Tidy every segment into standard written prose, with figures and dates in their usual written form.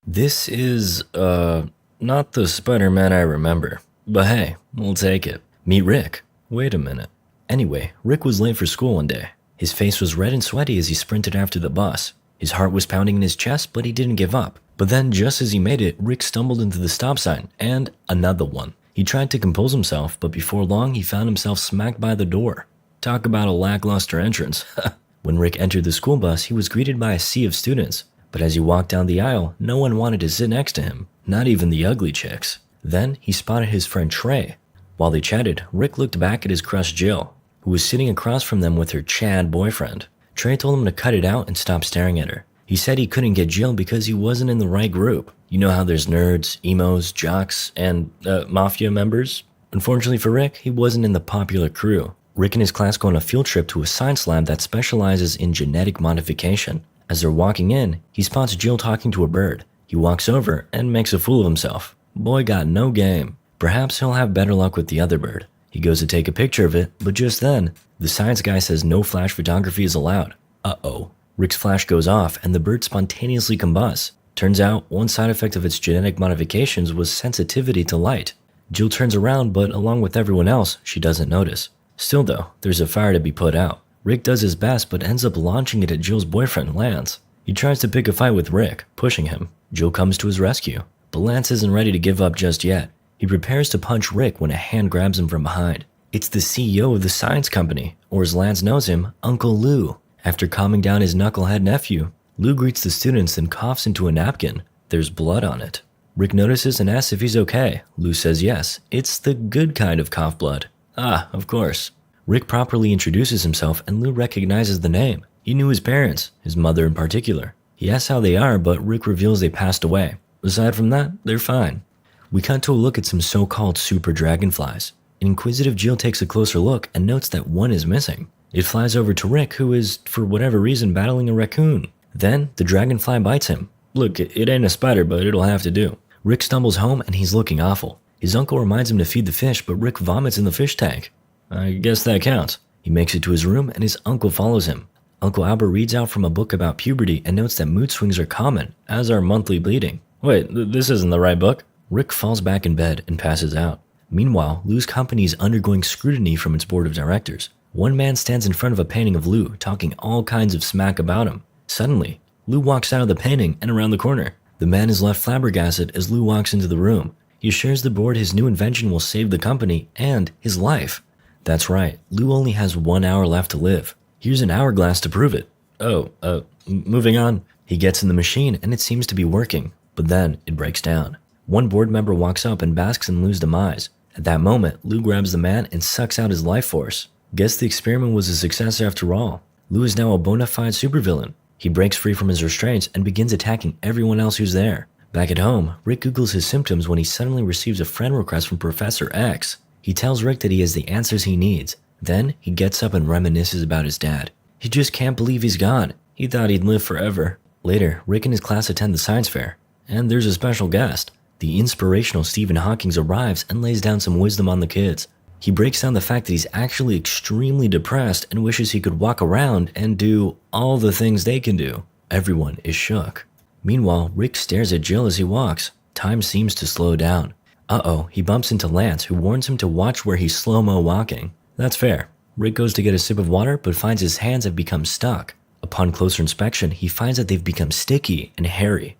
This is, not the Spider-Man I remember. But hey, we'll take it. Meet Rick. Wait a minute. Anyway, Rick was late for school one day. His face was red and sweaty as he sprinted after the bus. His heart was pounding in his chest, but he didn't give up. But then, just as he made it, Rick stumbled into the stop sign, and another one. He tried to compose himself, but before long, he found himself smacked by the door. Talk about a lackluster entrance. When Rick entered the school bus, he was greeted by a sea of students. But as he walked down the aisle, no one wanted to sit next to him, not even the ugly chicks. Then he spotted his friend Trey. While they chatted, Rick looked back at his crush Jill, who was sitting across from them with her Chad boyfriend. Trey told him to cut it out and stop staring at her. He said he couldn't get Jill because he wasn't in the right group. You know how there's nerds, emos, jocks, and mafia members? Unfortunately for Rick, he wasn't in the popular crew. Rick and his class go on a field trip to a science lab that specializes in genetic modification. As they're walking in, he spots Jill talking to a bird. He walks over and makes a fool of himself. Boy got no game. Perhaps he'll have better luck with the other bird. He goes to take a picture of it, but just then, the science guy says no flash photography is allowed. Uh-oh. Rick's flash goes off and the bird spontaneously combusts. Turns out, one side effect of its genetic modifications was sensitivity to light. Jill turns around, but along with everyone else, she doesn't notice. Still though, there's a fire to be put out. Rick does his best but ends up launching it at Jill's boyfriend, Lance. He tries to pick a fight with Rick, pushing him. Jill comes to his rescue, but Lance isn't ready to give up just yet. He prepares to punch Rick when a hand grabs him from behind. It's the CEO of the science company, or as Lance knows him, Uncle Lou. After calming down his knucklehead nephew, Lou greets the students and coughs into a napkin. There's blood on it. Rick notices and asks if he's okay. Lou says yes, it's the good kind of cough blood. Ah, of course. Rick properly introduces himself and Lou recognizes the name. He knew his parents, his mother in particular. He asks how they are, but Rick reveals they passed away. Aside from that, they're fine. We cut to a look at some so-called super dragonflies. An inquisitive Jill takes a closer look and notes that one is missing. It flies over to Rick, who is, for whatever reason, battling a raccoon. Then, the dragonfly bites him. Look, it ain't a spider, but it'll have to do. Rick stumbles home and he's looking awful. His uncle reminds him to feed the fish, but Rick vomits in the fish tank. I guess that counts. He makes it to his room and his uncle follows him. Uncle Albert reads out from a book about puberty and notes that mood swings are common, as are monthly bleeding. Wait, this isn't the right book? Rick falls back in bed and passes out. Meanwhile, Lou's company is undergoing scrutiny from its board of directors. One man stands in front of a painting of Lou, talking all kinds of smack about him. Suddenly, Lou walks out of the painting and around the corner. The man is left flabbergasted as Lou walks into the room. He assures the board his new invention will save the company and his life. That's right, Lou only has 1 hour left to live. Here's an hourglass to prove it. Moving on. He gets in the machine and it seems to be working, but then it breaks down. One board member walks up and basks in Lou's demise. At that moment, Lou grabs the man and sucks out his life force. Guess the experiment was a success after all. Lou is now a bona fide supervillain. He breaks free from his restraints and begins attacking everyone else who's there. Back at home, Rick Googles his symptoms when he suddenly receives a friend request from Professor X. He tells Rick that he has the answers he needs. Then, he gets up and reminisces about his dad. He just can't believe he's gone. He thought he'd live forever. Later, Rick and his class attend the science fair. And there's a special guest. The inspirational Stephen Hawking arrives and lays down some wisdom on the kids. He breaks down the fact that he's actually extremely depressed and wishes he could walk around and do all the things they can do. Everyone is shook. Meanwhile, Rick stares at Jill as he walks. Time seems to slow down. Uh-oh, he bumps into Lance, who warns him to watch where he's slow-mo walking. That's fair. Rick goes to get a sip of water, but finds his hands have become stuck. Upon closer inspection, he finds that they've become sticky and hairy.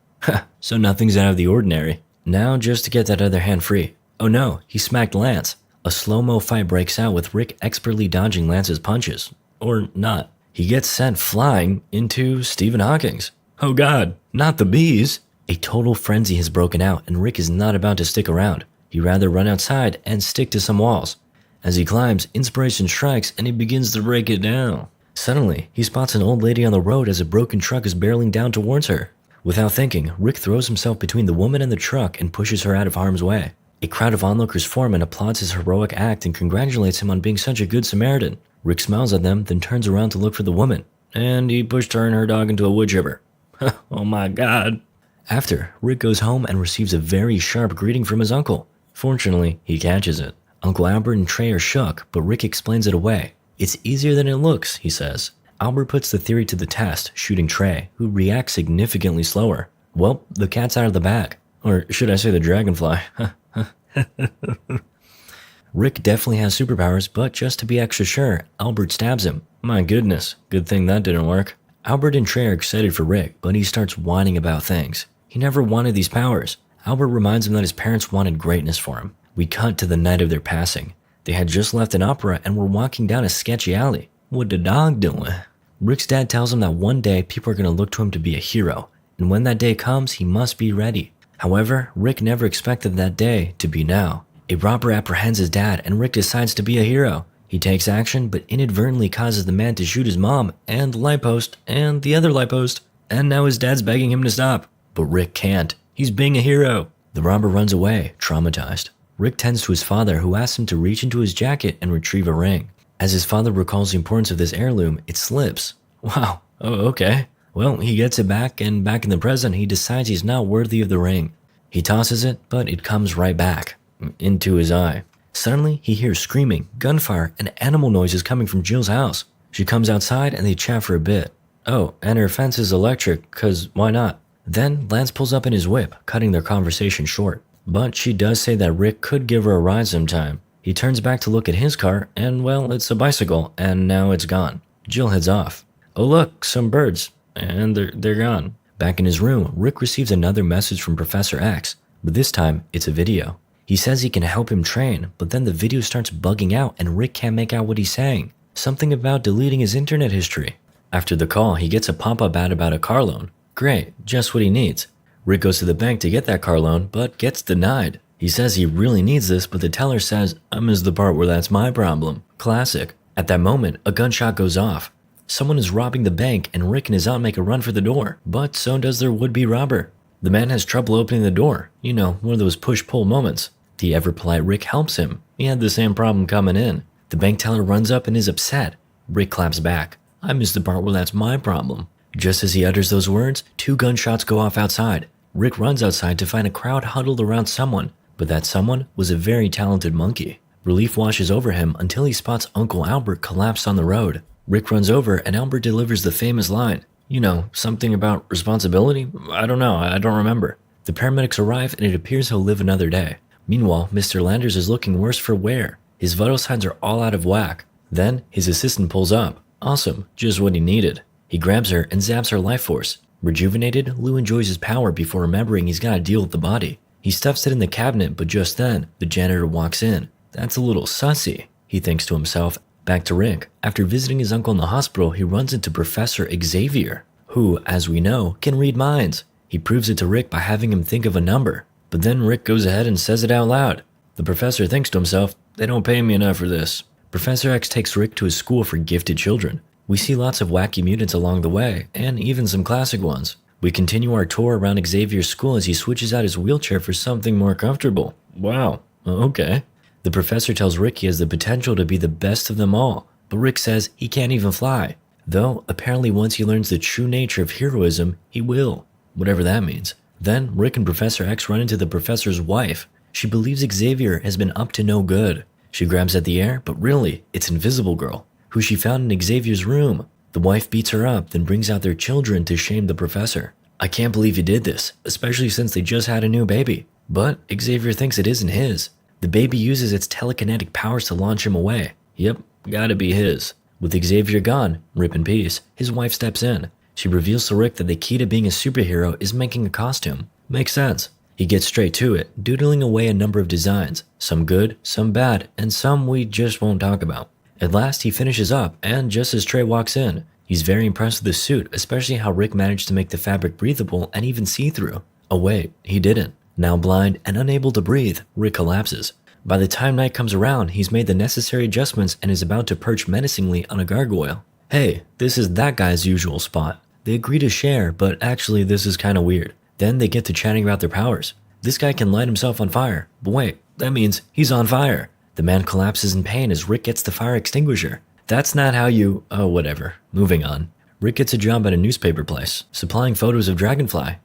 So nothing's out of the ordinary. Now just to get that other hand free. Oh no, he smacked Lance. A slow-mo fight breaks out with Rick expertly dodging Lance's punches. Or not. He gets sent flying into Stephen Hawking's. Oh god, not the bees! A total frenzy has broken out and Rick is not about to stick around. He'd rather run outside and stick to some walls. As he climbs, inspiration strikes and he begins to break it down. Suddenly, he spots an old lady on the road as a broken truck is barreling down towards her. Without thinking, Rick throws himself between the woman and the truck and pushes her out of harm's way. A crowd of onlookers form and applauds his heroic act and congratulates him on being such a good Samaritan. Rick smiles at them, then turns around to look for the woman. And he pushed her and her dog into a wood chipper. Oh my god. After, Rick goes home and receives a very sharp greeting from his uncle. Fortunately, he catches it. Uncle Albert and Trey are shook, but Rick explains it away. It's easier than it looks, he says. Albert puts the theory to the test, shooting Trey, who reacts significantly slower. Well, the cat's out of the bag. Or should I say the dragonfly? Rick definitely has superpowers, but just to be extra sure, Albert stabs him. My goodness, good thing that didn't work. Albert and Trey are excited for Rick, but he starts whining about things. He never wanted these powers. Albert reminds him that his parents wanted greatness for him. We cut to the night of their passing. They had just left an opera and were walking down a sketchy alley. What the dog doing? Rick's dad tells him that one day people are going to look to him to be a hero, and when that day comes, he must be ready. However, Rick never expected that day to be now. A robber apprehends his dad and Rick decides to be a hero. He takes action but inadvertently causes the man to shoot his mom and the light post and the other light post, and now his dad's begging him to stop. But Rick can't. He's being a hero. The robber runs away, traumatized. Rick tends to his father, who asks him to reach into his jacket and retrieve a ring. As his father recalls the importance of this heirloom, it slips. Wow, oh, okay. Well, he gets it back, and back in the present, he decides he's not worthy of the ring. He tosses it, but it comes right back, into his eye. Suddenly, he hears screaming, gunfire, and animal noises coming from Jill's house. She comes outside and they chat for a bit. Oh, and her fence is electric, cause why not? Then Lance pulls up in his whip, cutting their conversation short. But she does say that Rick could give her a ride sometime. He turns back to look at his car, and well, it's a bicycle, and now it's gone. Jill heads off. Oh look, some birds, and they're gone. Back in his room, Rick receives another message from Professor X, but this time it's a video. He says he can help him train, but then the video starts bugging out and Rick can't make out what he's saying. Something about deleting his internet history. After the call, he gets a pop-up ad about a car loan. Great, just what he needs. Rick goes to the bank to get that car loan, but gets denied. He says he really needs this, but the teller says, I missed the part where that's my problem. Classic. At that moment, a gunshot goes off. Someone is robbing the bank and Rick and his aunt make a run for the door, but so does their would-be robber. The man has trouble opening the door. You know, one of those push-pull moments. The ever-polite Rick helps him. He had the same problem coming in. The bank teller runs up and is upset. Rick claps back. I missed the part where that's my problem. Just as he utters those words, 2 gunshots go off outside. Rick runs outside to find a crowd huddled around someone, but that someone was a very talented monkey. Relief washes over him until he spots Uncle Albert collapsed on the road. Rick runs over and Albert delivers the famous line. You know, something about responsibility? I don't know, I don't remember. The paramedics arrive and it appears he'll live another day. Meanwhile, Mr. Landers is looking worse for wear. His vital signs are all out of whack. Then, his assistant pulls up. Awesome, just what he needed. He grabs her and zaps her life force. Rejuvenated, Lou enjoys his power before remembering he's gotta deal with the body. He stuffs it in the cabinet, but just then, the janitor walks in. That's a little sussy, he thinks to himself. Back to Rick. After visiting his uncle in the hospital, he runs into Professor Xavier, who, as we know, can read minds. He proves it to Rick by having him think of a number. But then Rick goes ahead and says it out loud. The professor thinks to himself, they don't pay me enough for this. Professor X takes Rick to his school for gifted children. We see lots of wacky mutants along the way, and even some classic ones. We continue our tour around Xavier's school as he switches out his wheelchair for something more comfortable. Wow, okay. The professor tells Rick he has the potential to be the best of them all, but Rick says he can't even fly. Though, apparently once he learns the true nature of heroism, he will. Whatever that means. Then, Rick and Professor X run into the professor's wife. She believes Xavier has been up to no good. She grabs at the air, but really, it's Invisible Girl, who she found in Xavier's room. The wife beats her up, then brings out their children to shame the professor. I can't believe you did this, especially since they just had a new baby. But Xavier thinks it isn't his. The baby uses its telekinetic powers to launch him away. Yep, gotta be his. With Xavier gone, rip in peace, his wife steps in. She reveals to Rick that the key to being a superhero is making a costume. Makes sense. He gets straight to it, doodling away a number of designs, some good, some bad, and some we just won't talk about. At last, he finishes up, and just as Trey walks in, he's very impressed with the suit, especially how Rick managed to make the fabric breathable and even see-through. Oh wait, he didn't. Now blind and unable to breathe, Rick collapses. By the time night comes around, he's made the necessary adjustments and is about to perch menacingly on a gargoyle. Hey, this is that guy's usual spot. They agree to share, but actually this is kinda weird. Then they get to chatting about their powers. This guy can light himself on fire, but wait, that means he's on fire. The man collapses in pain as Rick gets the fire extinguisher. That's not how you… oh, whatever. Moving on. Rick gets a job at a newspaper place, supplying photos of Dragonfly.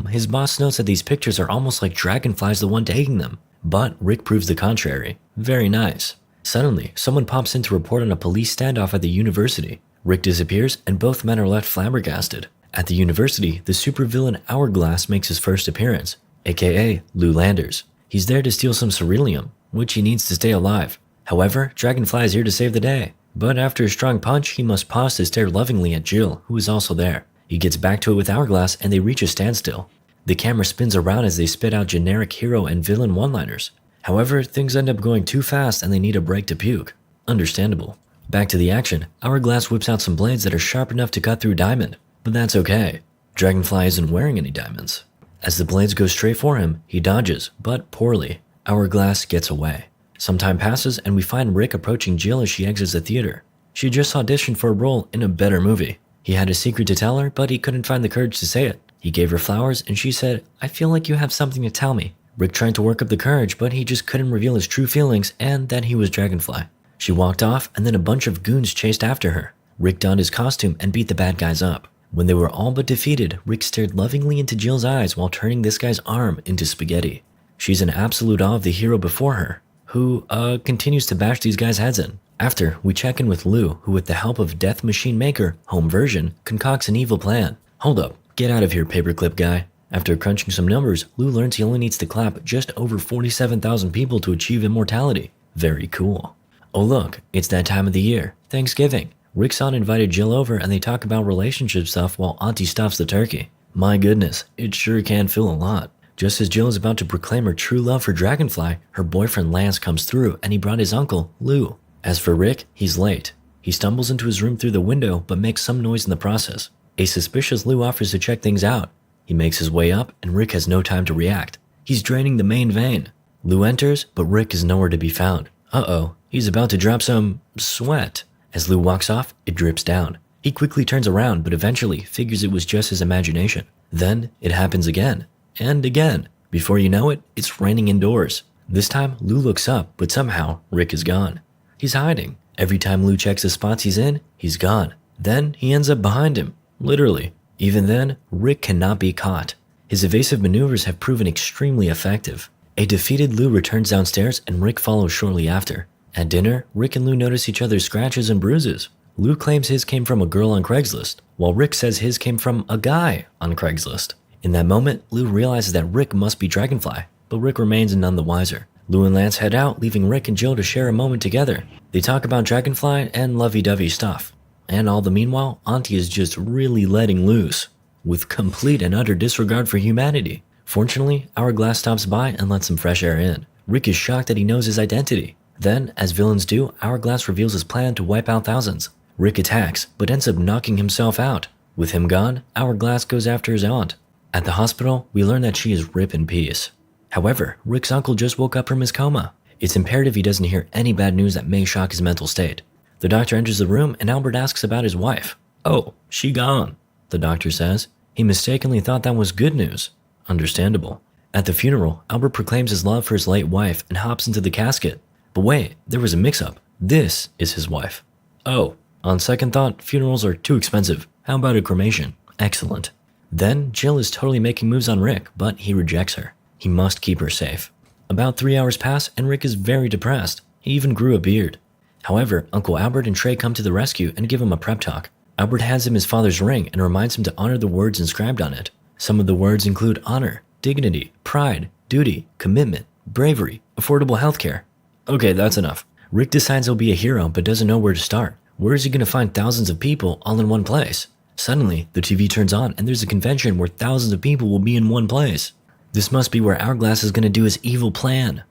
His boss notes that these pictures are almost like Dragonfly's the one taking them. But Rick proves the contrary. Very nice. Suddenly, someone pops in to report on a police standoff at the university. Rick disappears and both men are left flabbergasted. At the university, the supervillain Hourglass makes his first appearance, aka Lou Landers. He's there to steal some ceruleum, which he needs to stay alive. However, Dragonfly is here to save the day. But after a strong punch, he must pause to stare lovingly at Jill, who is also there. He gets back to it with Hourglass and they reach a standstill. The camera spins around as they spit out generic hero and villain one-liners. However, things end up going too fast and they need a break to puke. Understandable. Back to the action, Hourglass whips out some blades that are sharp enough to cut through Diamond. But that's okay. Dragonfly isn't wearing any diamonds. As the blades go straight for him, he dodges, but poorly. Hourglass gets away. Some time passes and we find Rick approaching Jill as she exits the theater. She just auditioned for a role in a better movie. He had a secret to tell her, but he couldn't find the courage to say it. He gave her flowers and she said, "I feel like you have something to tell me." Rick tried to work up the courage, but he just couldn't reveal his true feelings and that he was Dragonfly. She walked off and then a bunch of goons chased after her. Rick donned his costume and beat the bad guys up. When they were all but defeated, Rick stared lovingly into Jill's eyes while turning this guy's arm into spaghetti. She's in absolute awe of the hero before her, who, continues to bash these guys' heads in. After, we check in with Lou, who with the help of Death Machine Maker, home version, concocts an evil plan. Hold up, get out of here, paperclip guy. After crunching some numbers, Lou learns he only needs to clap just over 47,000 people to achieve immortality. Very cool. Oh look, it's that time of the year, Thanksgiving. Rick's aunt invited Jill over and they talk about relationship stuff while Auntie stuffs the turkey. My goodness, it sure can fill a lot. Just as Jill is about to proclaim her true love for Dragonfly, her boyfriend Lance comes through and he brought his uncle, Lou. As for Rick, he's late. He stumbles into his room through the window but makes some noise in the process. A suspicious Lou offers to check things out. He makes his way up and Rick has no time to react. He's draining the main vein. Lou enters, but Rick is nowhere to be found. Uh-oh, he's about to drop some sweat. As Lou walks off, it drips down. He quickly turns around but eventually figures it was just his imagination. Then it happens again. And again. Before you know it, it's raining indoors. This time, Lou looks up, but somehow, Rick is gone. He's hiding. Every time Lou checks the spots he's in, he's gone. Then he ends up behind him. Literally. Even then, Rick cannot be caught. His evasive maneuvers have proven extremely effective. A defeated Lou returns downstairs and Rick follows shortly after. At dinner, Rick and Lou notice each other's scratches and bruises. Lou claims his came from a girl on Craigslist, while Rick says his came from a guy on Craigslist. In that moment, Lou realizes that Rick must be Dragonfly, but Rick remains none the wiser. Lou and Lance head out, leaving Rick and Jill to share a moment together. They talk about Dragonfly and lovey-dovey stuff. And all the meanwhile, Auntie is just really letting loose, with complete and utter disregard for humanity. Fortunately, Hourglass stops by and lets some fresh air in. Rick is shocked that he knows his identity. Then, as villains do, Hourglass reveals his plan to wipe out thousands. Rick attacks, but ends up knocking himself out. With him gone, Hourglass goes after his aunt. At the hospital, we learn that she is Rip in peace. However, Rick's uncle just woke up from his coma. It's imperative he doesn't hear any bad news that may shock his mental state. The doctor enters the room and Albert asks about his wife. "Oh, she gone," the doctor says. He mistakenly thought that was good news. Understandable. At the funeral, Albert proclaims his love for his late wife and hops into the casket. But wait, there was a mix-up. This is his wife. Oh, on second thought, funerals are too expensive. How about a cremation? Excellent. Then, Jill is totally making moves on Rick, but he rejects her. He must keep her safe. About 3 hours pass and Rick is very depressed. He even grew a beard. However, Uncle Albert and Trey come to the rescue and give him a prep talk. Albert hands him his father's ring and reminds him to honor the words inscribed on it. Some of the words include honor, dignity, pride, duty, commitment, bravery, affordable healthcare. Okay, that's enough. Rick decides he'll be a hero but doesn't know where to start. Where is he going to find thousands of people all in one place? Suddenly, the TV turns on and there's a convention where thousands of people will be in one place. This must be where Hourglass is going to do his evil plan.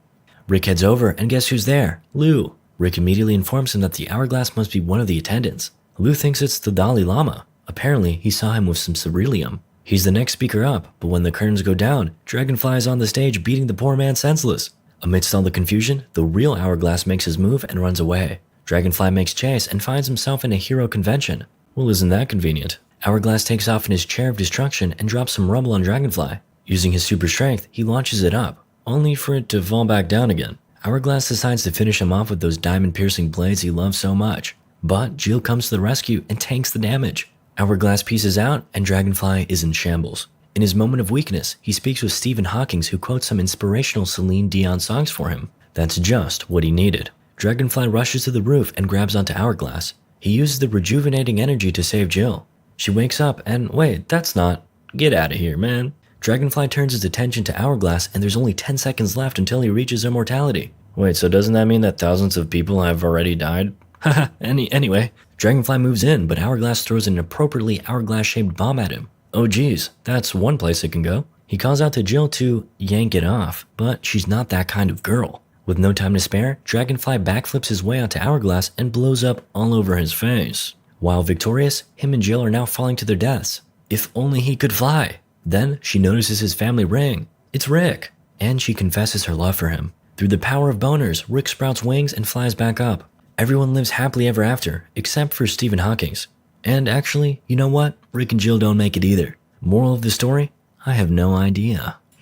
Rick heads over and guess who's there? Lou. Rick immediately informs him that the Hourglass must be one of the attendants. Lou thinks it's the Dalai Lama. Apparently, he saw him with some ceruleum. He's the next speaker up, but when the curtains go down, Dragonfly is on the stage beating the poor man senseless. Amidst all the confusion, the real Hourglass makes his move and runs away. Dragonfly makes chase and finds himself in a hero convention. Well, isn't that convenient? Hourglass takes off in his chair of destruction and drops some rubble on Dragonfly. Using his super strength, he launches it up, only for it to fall back down again. Hourglass decides to finish him off with those diamond-piercing blades he loves so much. But Jill comes to the rescue and tanks the damage. Hourglass pieces out and Dragonfly is in shambles. In his moment of weakness, he speaks with Stephen Hawking, who quotes some inspirational Celine Dion songs for him. That's just what he needed. Dragonfly rushes to the roof and grabs onto Hourglass. He uses the rejuvenating energy to save Jill. She wakes up and wait, that's not. Get out of here, man. Dragonfly turns his attention to Hourglass and there's only 10 seconds left until he reaches immortality. Wait, so doesn't that mean that thousands of people have already died? Haha, anyway. Dragonfly moves in, but Hourglass throws an appropriately hourglass-shaped bomb at him. Oh geez, that's one place it can go. He calls out to Jill to yank it off, but she's not that kind of girl. With no time to spare, Dragonfly backflips his way onto Hourglass and blows up all over his face. While victorious, him and Jill are now falling to their deaths. If only he could fly. Then she notices his family ring. It's Rick. And she confesses her love for him. Through the power of boners, Rick sprouts wings and flies back up. Everyone lives happily ever after, except for Stephen Hawking's. And actually, you know what? Rick and Jill don't make it either. Moral of the story? I have no idea.